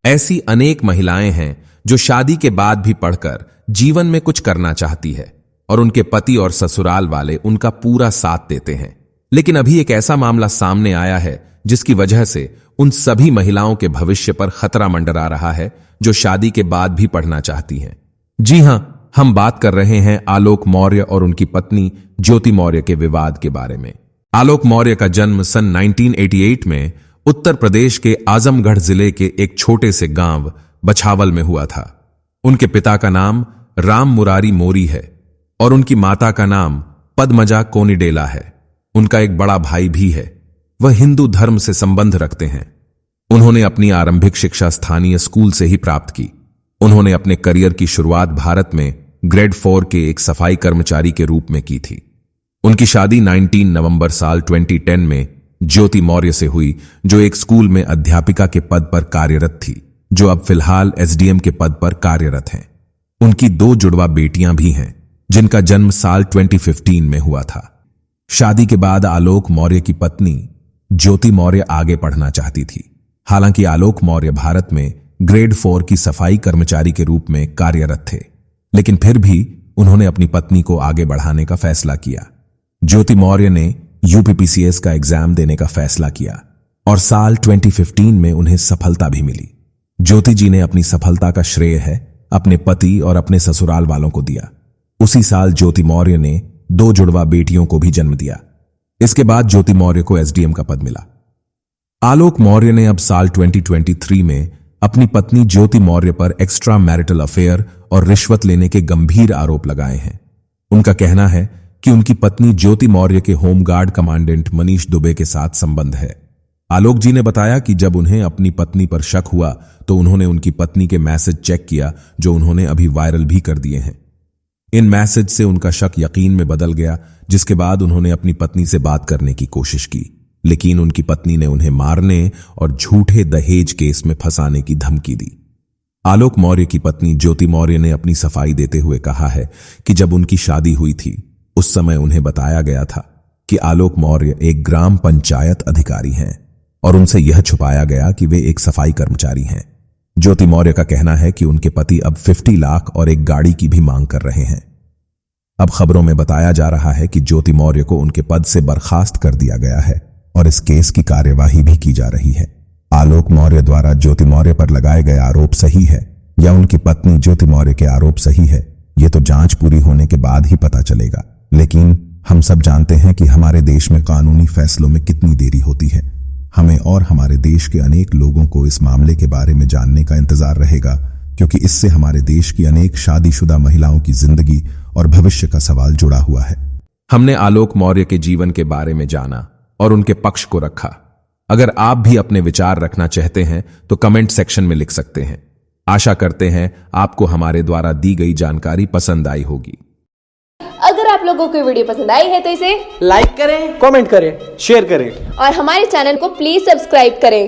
ऐसी अनेक महिलाएं हैं जो शादी के बाद भी पढ़कर जीवन में कुछ करना चाहती है और उनके पति और ससुराल वाले उनका पूरा साथ देते हैं। लेकिन अभी एक ऐसा मामला सामने आया है जिसकी वजह से उन सभी महिलाओं के भविष्य पर खतरा मंडरा रहा है जो शादी के बाद भी पढ़ना चाहती हैं। जी हां, हम बात कर रहे हैं आलोक मौर्य और उनकी पत्नी ज्योति मौर्य के विवाद के बारे में। आलोक मौर्य का जन्म सन 1988 में उत्तर प्रदेश के आजमगढ़ जिले के एक छोटे से गांव बछावल में हुआ था। उनके पिता का नाम राम मुरारी मोरी है और उनकी माता का नाम पद्मजा कोनिडेला है। उनका एक बड़ा भाई भी है, वह हिंदू धर्म से संबंध रखते हैं। उन्होंने अपनी आरंभिक शिक्षा स्थानीय स्कूल से ही प्राप्त की। उन्होंने अपने करियर की शुरुआत भारत में ग्रेड 4 के एक सफाई कर्मचारी के रूप में की थी। उनकी शादी 19 नवंबर साल 2010 में ज्योति मौर्य से हुई, जो एक स्कूल में अध्यापिका के पद पर कार्यरत थी, जो अब फिलहाल एसडीएम के पद पर कार्यरत हैं। उनकी 2 जुड़वा बेटियां भी हैं, जिनका जन्म साल 2015 में हुआ था। शादी के बाद आलोक मौर्य की पत्नी ज्योति मौर्य आगे पढ़ना चाहती थी। हालांकि आलोक मौर्य भारत में ग्रेड 4 की सफाई कर्मचारी के रूप में कार्यरत थे, लेकिन फिर भी उन्होंने अपनी पत्नी को आगे बढ़ाने का फैसला किया। ज्योति मौर्य ने यूपीपीसीएस का एग्जाम देने का फैसला किया और साल 2015 में उन्हें सफलता भी मिली। ज्योति जी ने अपनी सफलता का श्रेय है अपने पति और अपने ससुराल वालों को दिया। उसी साल ज्योति मौर्य ने 2 जुड़वा बेटियों को भी जन्म दिया। इसके बाद ज्योति मौर्य को एसडीएम का पद मिला। आलोक मौर्य ने अब साल 2023 में अपनी पत्नी ज्योति मौर्य पर एक्स्ट्रा मैरिटल अफेयर और रिश्वत लेने के गंभीर आरोप लगाए हैं। उनका कहना है कि उनकी पत्नी ज्योति मौर्य के होमगार्ड कमांडेंट मनीष दुबे के साथ संबंध है। आलोक जी ने बताया कि जब उन्हें अपनी पत्नी पर शक हुआ तो उन्होंने उनकी पत्नी के मैसेज चेक किया, जो उन्होंने अभी वायरल भी कर दिए हैं। इन मैसेज से उनका शक यकीन में बदल गया, जिसके बाद उन्होंने अपनी पत्नी से बात करने की कोशिश की, लेकिन उनकी पत्नी ने उन्हें मारने और झूठे दहेज केस में फंसाने की धमकी दी। आलोक मौर्य की पत्नी ज्योति मौर्य ने अपनी सफाई देते हुए कहा है कि जब उनकी शादी हुई थी उस समय उन्हें बताया गया था कि आलोक मौर्य एक ग्राम पंचायत अधिकारी हैं और उनसे यह छुपाया गया कि वे एक सफाई कर्मचारी हैं। ज्योति मौर्य का कहना है कि उनके पति अब 50 लाख और एक गाड़ी की भी मांग कर रहे हैं। अब खबरों में बताया जा रहा है कि ज्योति मौर्य को उनके पद से बर्खास्त कर दिया गया है और इस केस की कार्यवाही भी की जा रही है। आलोक मौर्य द्वारा ज्योति मौर्य पर लगाए गए आरोप सही है या उनकी पत्नी ज्योति मौर्य के आरोप सही है, ये तो जांच पूरी होने के बाद ही पता चलेगा। लेकिन हम सब जानते हैं कि हमारे देश में कानूनी फैसलों में कितनी देरी होती है। हमें और हमारे देश के अनेक लोगों को इस मामले के बारे में जानने का इंतजार रहेगा, क्योंकि इससे हमारे देश की अनेक शादीशुदा महिलाओं की जिंदगी और भविष्य का सवाल जुड़ा हुआ है। हमने आलोक मौर्य के जीवन के बारे में जाना और उनके पक्ष को रखा। अगर आप भी अपने विचार रखना चाहते हैं तो कमेंट सेक्शन में लिख सकते हैं। आशा करते हैं आपको हमारे द्वारा दी गई जानकारी पसंद आई होगी। अगर आप लोगों को वीडियो पसंद आई है तो इसे लाइक करें, कमेंट करें, शेयर करें और हमारे चैनल को प्लीज सब्सक्राइब करें।